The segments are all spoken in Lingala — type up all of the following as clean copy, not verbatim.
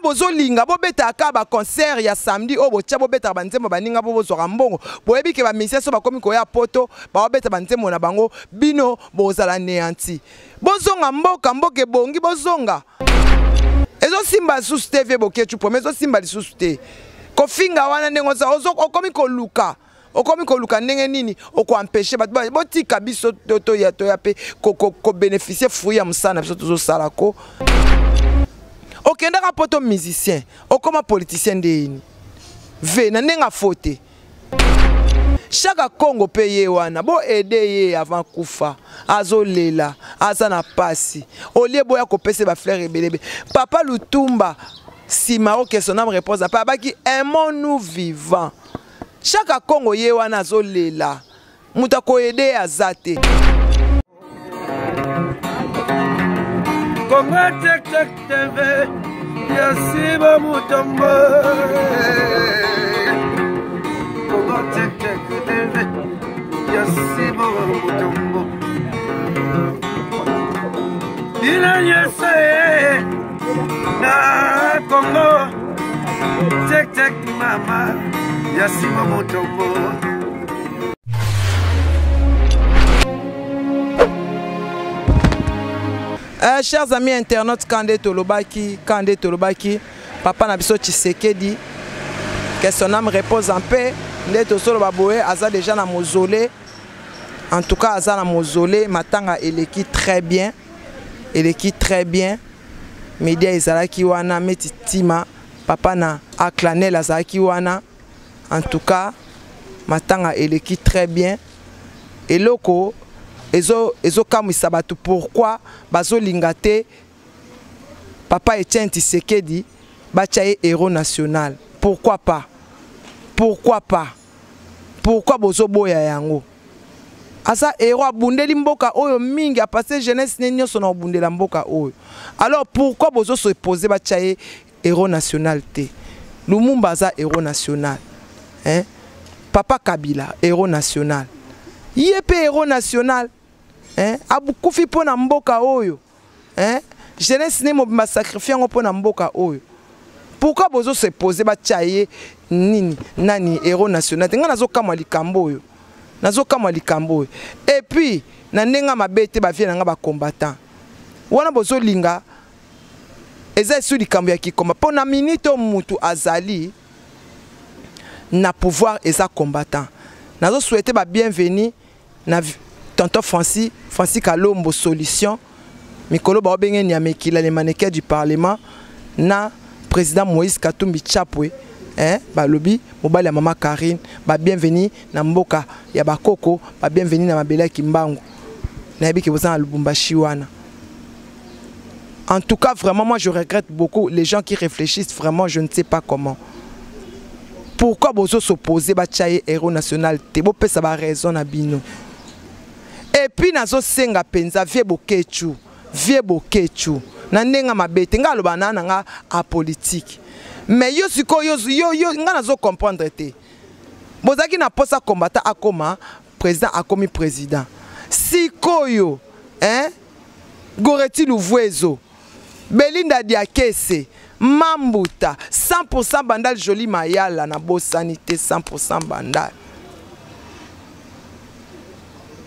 bozo linga bo beta ka ba concert ya samedi o bo tia bo beta banzembo baninga bo zo rambongo bo yebi ke ba misia so ba komi ko ya poto ba beta banzembo na bango bino bozala néanti bozonga mboka mboke bongi bozonga ezo simba sous TV bokechu premier ezo simba lisusu te kofinga wana ndengo za ozo okomi ko luka okomi ko luka ndenge nini oko empêcher bat botika biso to ya pe ko bénéficier fruit ya musana biso tozo salako okenda ka poto musicien okoma politicien ndeni ve na ndenga faute chaque Congo paye wana bo aider ye avant kufa azolela azana pasi olie boya ko pese ba frère ebelebe papa Lutumba Simao que son âme repose pas baki aimons-nous vivants chaque Congo ye wana azolela muta ko aider azate Congo tek tek TV Yasiba Mutombo Congo tek tek TV Yasiba Mutombo Ina yese na Congo tek tek mama Yasiba Mutombo. Chers amis internautes, Kandé Tolobaki, Papa Nabiso Tshisekedi, que son âme repose en paix. Ndeto Solo Baboé, Aza déjà na mausolée. En tout cas, Aza na mausolée, Matanga eleki très bien. Eleki très bien. Media Izalaki wana metitima, Papa na Aklanel Azaki wana. En tout cas, Matanga eleki très bien. Et loko ezo kamwisa batu pourquoi bazo lingate Papa Etienne Tshisekedi bachaye héros national. Pourquoi pas? Pourquoi pas? Pourquoi bozo boya yango? Asa héros abundeli mboka oyo mingi a passé jeunesse nenyo sona abundela mboka oyo. Alors pourquoi bozo se poser bachaye héros national te? Lumumba za héros national. Hein? Papa Kabila héros national. Yepe héros national. Hein? Abukufi pona mboka oyo. Hein? Jeunesse ne mo sacrifier ngo pona mboka oyo. Pourquoi bozo se poser ba chaye nini nani héros national? Tenga nazo kama likambo oyo. Nazo kama likambo oyo. Et puis na nenga mabete ba vie nga ba combattant. Wana bozo linga eza su likambo ya kikomba pona minito mutu azali na pouvoir eza combattant. Nazo souhaiter ba bienvenue na tonton Francis Kalombo solution mikolo ba obenge ni amekila les mannequins du parlement na président Moïse Katumbi Chapwe ba lobi mobali ya mama Karine ba bienvenue na mboka ya bakoko ba bienvenue na mabela kimbangu na yebiki bozana Lubumbashi wana. En tout cas vraiment moi je regrette beaucoup les gens qui réfléchissent vraiment je ne sais pas comment. Pourquoi bozo s'opposer ba chaye héros national te bo pesa ba raison na bino. Et puis nazo senga penza vie bokechu na ndenga mabete nga loba na nga a politique mais yo siko yo nga nazo comprendre te bozaki na posa combattant akoma président akomi président sikoyo Goreti Luvwezo Belinda Diakese Mambuta 100% bandal joli mayala na bo sanité 100% bandal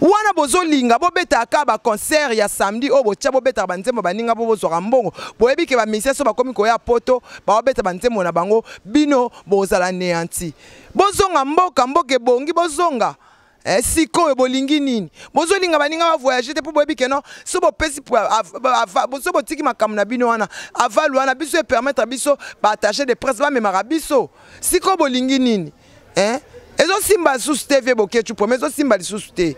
wana bozo linga bo beta ka ba concert ya samedi o bo tia bo beta banzembo baninga bo zo rambongo bo yebi ke ba misia so ba komi ko ya poto ba beta banzembo na bango bino bozala néanti bozonga mboka mboke bongi bozonga sikoyo bolingi nini bozo linga baninga ba voyager te po bo yebi ke non so bo pesi bozo bo tiki makamna na bino wana avalu wana biso e permettre biso ba attacher de presse ba memara biso siko bolingi nini ezo simba sous TV bokechu premier ezo simba lisusu te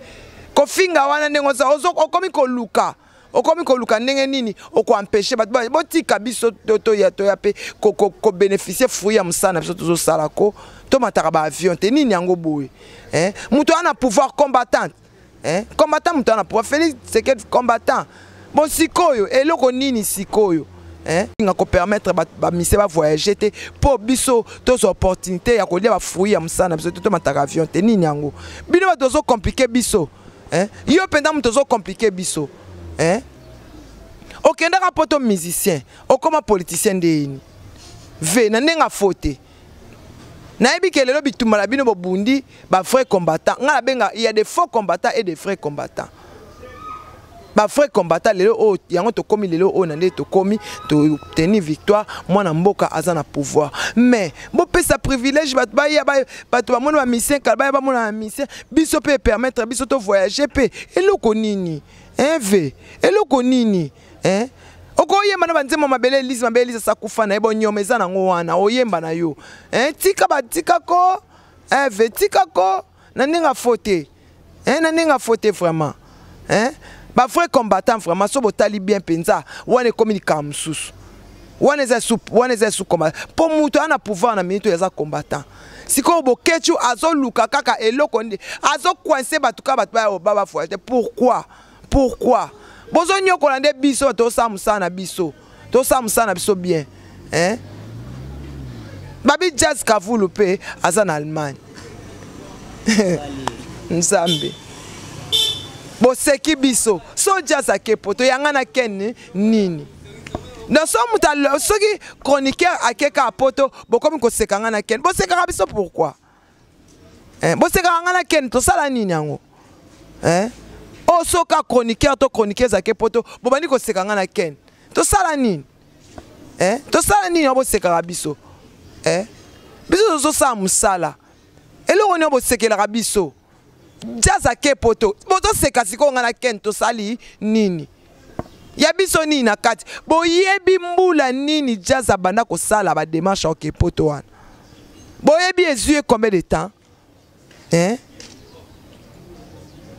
kofinga wana ndengo za okomi ko luka ndenge nini oko empêcher bat botika biso to ya pe ko bénéficier fruit ya musana biso tozo salako to mataka ba avion te nini yango boye muto ana pouvoir combattant combattant muto ana pouvoir Félix Tshisekedi combattant bon sikoyo eloko nini sikoyo nga ko permettre ba mise ba voyager te po biso tos opportunité ya ko lia ba fruit ya musana biso to mataka avion te nini yango bino ba tozo compliquer biso yo pendant mutozo compliquer biso okenda ka poto musicien okoma politicien ndeni ve na nenga faute na yebi ke lelo bitumba la bino bobundi ba frères combattants nga benga il y a des faux combattants et des vrais combattants ba frères combattants lelo o yango to komi lelo o na nde to komi to tenir victoire mwana mboka azana pouvoir mais bo pesa privilège bat ba ya ba to ba mona ba mission ka ba mona mission biso peut permettre biso to voyager pe eloko nini ve eloko nini oko yemba na banzema mabele lisa sakufa na ebo nyomeza na ngo wana oyemba na yo tika batika ko ve tika ko na ninga faute na ninga faute vraiment ba frère combattant vraiment so botali bien penza wana communiquer msusu wana za sous combat pour muto ana pouvoir na minute ya za combattant siko bokechu azoluka kaka eloko ndi azo coincer batuka batu ba faute pourquoi bozo nyokola nde biso to samusana biso bien babi jazz kavulu pe azana Allemagne nzambe boseki biso so jazz akepoto yangana ken nini dans son muta soki chroniqueur akeka apoto bokomi ko sekanga na ken boseka biso pourquoi boseka ngana ken to sala nini yango o soka chroniqueur to chroniqueuse akepoto bobani ko sekanga na ken to sala nini to sala nini bo sekanga biso biso zo sa musala eloko ni bo sekela biso jazz akepoto boto seka siko ngana ken to sali nini ya biso nini na kati boyebi mbula nini jazz abanda ko sala ba démarche akepoto wana boyebi ezue combien de temps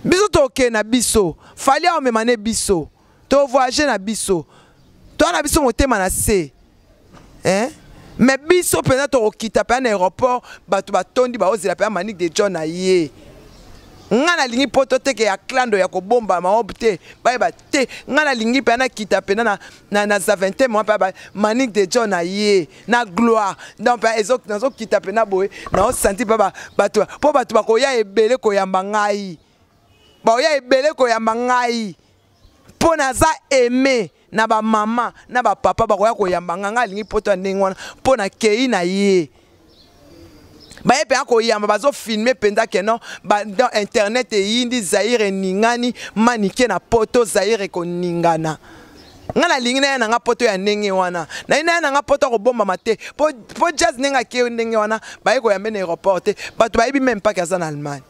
biso toke na biso fali a memane biso to voyager na biso to na biso motema na se mais biso pena to okita pa na aéroport batu batondi ba ozela pa Manique de John na ye ngana lingi poto teke ya klando ya kobomba maobte ba te ngana lingi pa na kita pena na Zavente mo pa Manique de John na ye na gloire donc pa ezok nazo kita pena boy na o senti pa batu po batu ba ko ya ebele ko yamba ngai ba ya ebele ko yamba ngai po na za aimer na ba mama na ba papa ba ko ya ko yamba nganga lingi poto ndengwana po na kei na ye ba yepe ako yamba bazo filmer penda ke non ba dans internet e yindi Zaire ningani manike na poto Zaire ko ningana ngana lingi na nga poto ya ndenge wana na ina na nga poto ko bomba mate po jazz nenga ke ndenge wana ba yeko ya mena aéroport te bato ba yebi même pas kaza na Allemagne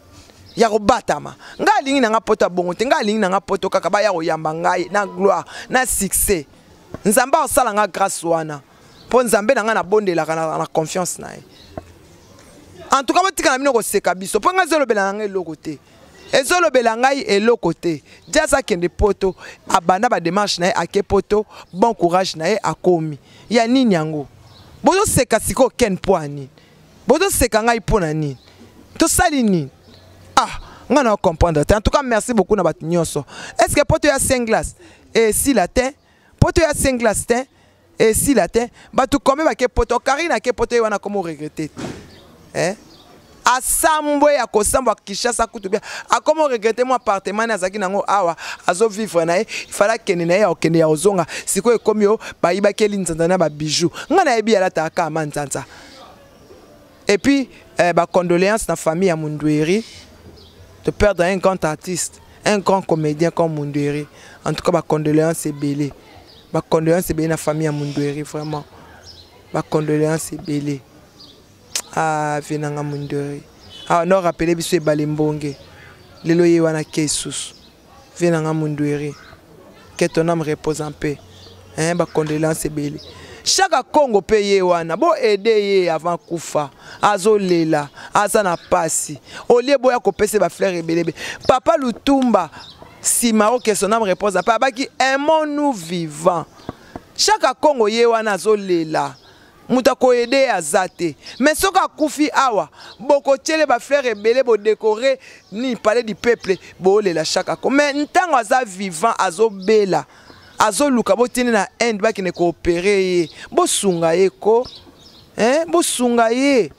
ya ko batama nga lingi na nga poto bongo te nga lingi na nga poto kaka ba ya ko yamba ngai na gloire na succès nzamba osala nga grâce wana po nzambe na nga na bondela na confiance na ye. En tout cas, botika na mino ko seka biso po nga zolo belanga eloko te ezolo belanga eloko te jasa kende poto abanda ba démarche na ye ake poto bon courage na ye akomi ya nini yango bozo seka siko ken poani bozo seka ngai pona nini to sali nini nga na comprendre. En tout cas, merci beaucoup na bat nyonso. Est-ce que poto ya 5 glaces et si latin poto ya 5 glaces et si latin batu comme ba ke poto karina ke poto wana comme regretter Asambwe ya kosamba Kishasa kutubia akomo regretter mon appartement na zaki nango awa azo vivre na ye fala kene na ya okene ya ozonga siko ekomi yo ba ibakeli nzanza na ba bijoux ngana yebi ala ta ka manzanza. Et puis ba condoléances na famille ya Mundweri de perdre un grand artiste, un grand comédien comme Mundweri. En tout cas ba condoléances c'est belé. Ba condoléances c'est belé na famille ya Mundweri vraiment. Ba condoléances c'est belé. Venanga Mundweri. Non rappeler biso Balimbonge. Lelo ye wana Jesus. Venanga Mundweri. Que ton âme repose en paix. Ba condoléances c'est belé. Chaque Congo paye wana bo aider avant kufa azolela azana pasi olie boya ko pese ba fleur ebelebe papa Lutumba si maro que son âme repose en paix baki aimons-nous vivants. Chaque Congo ye wana azolela muta ko aider azate mais soka kufi awa boko tchele ba fleur ebele bo décorer ni palais du peuple bo lela chaque Congo mais ntango aza vivant azobela azoluka botini na end baki ne coopérer bosunga ye ko bosunga ye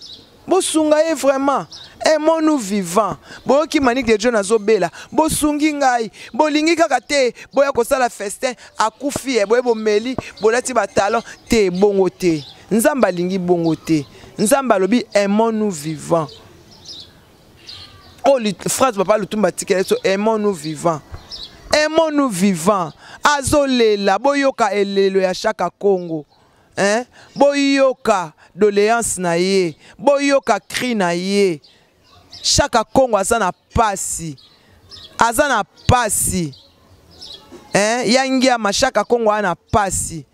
vraiment aimons-nous vivants boki Manique de John azobela bosungi ngai bolingi kaka te boya ko sala festin akufi boye bomeli bolati ba talent te bongo te Nzamba lingi bongo te. Nzamba lobi aimons-nous vivants. Oh, phrase papa Lutumba tikele so aimons-nous vivants. Aimons-nous vivants. Azolela boyoka elelo ya chaka Congo. Hein? Boyoka doléance na ye. Boyoka cri na ye. Chaka Congo azana pasi. Azana pasi. Hein? Yangia machaka Congo ana pasi.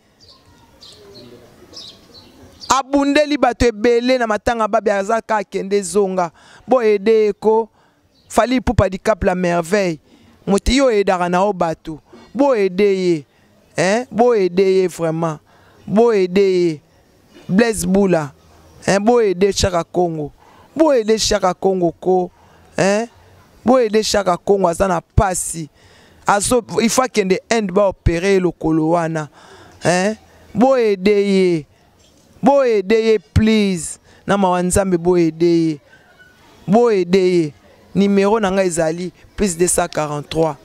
Abundeli bato ebele na matanga babi azaka kende zonga. Bo ede ko fali poupa di cap la merveille. Moti yo edara na o bato. Bo ede ye. Hein? Bo ede ye vraiment. Bo ede ye. Blaise Boula. Hein? Bo ede Chaka Congo. Bo ede Chaka Congo ko. Hein? Bo ede Chaka Congo azana pasi. Azo il faut kende end ba opérer le kolowana. Hein? Bo ede ye. Bo ede ye please. Na mawanzambe bo ede ye. Bo ede ye. Numéro nanga ezali plus 243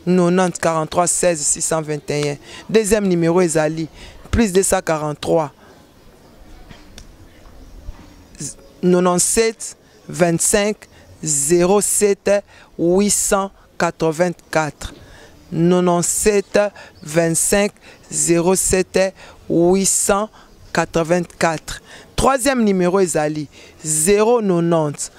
90 43 16 621. Deuxième numéro ezali plus 243 97 25 07 884. 97 25 07 884. Troisième numéro ezali 090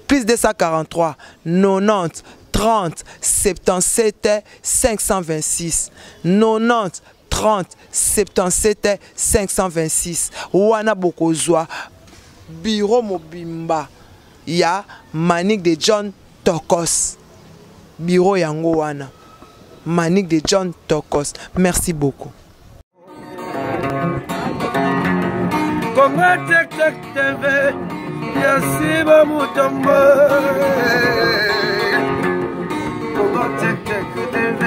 plus 243 90 30 77 526. 90 30 77 526. Wana bokozwa bureau mobimba ya Manique de John Tokos. Bureau yango wana Manique de John Tokos. Merci beaucoup. Congo Tek Tek TV, Yasiba Mutombo. Congo Tek Tek TV,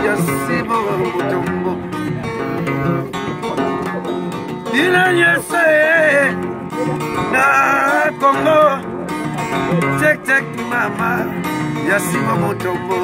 Yasiba Mutombo. Dina Yese na Congo Tek Tek mama, Yasiba Mutombo.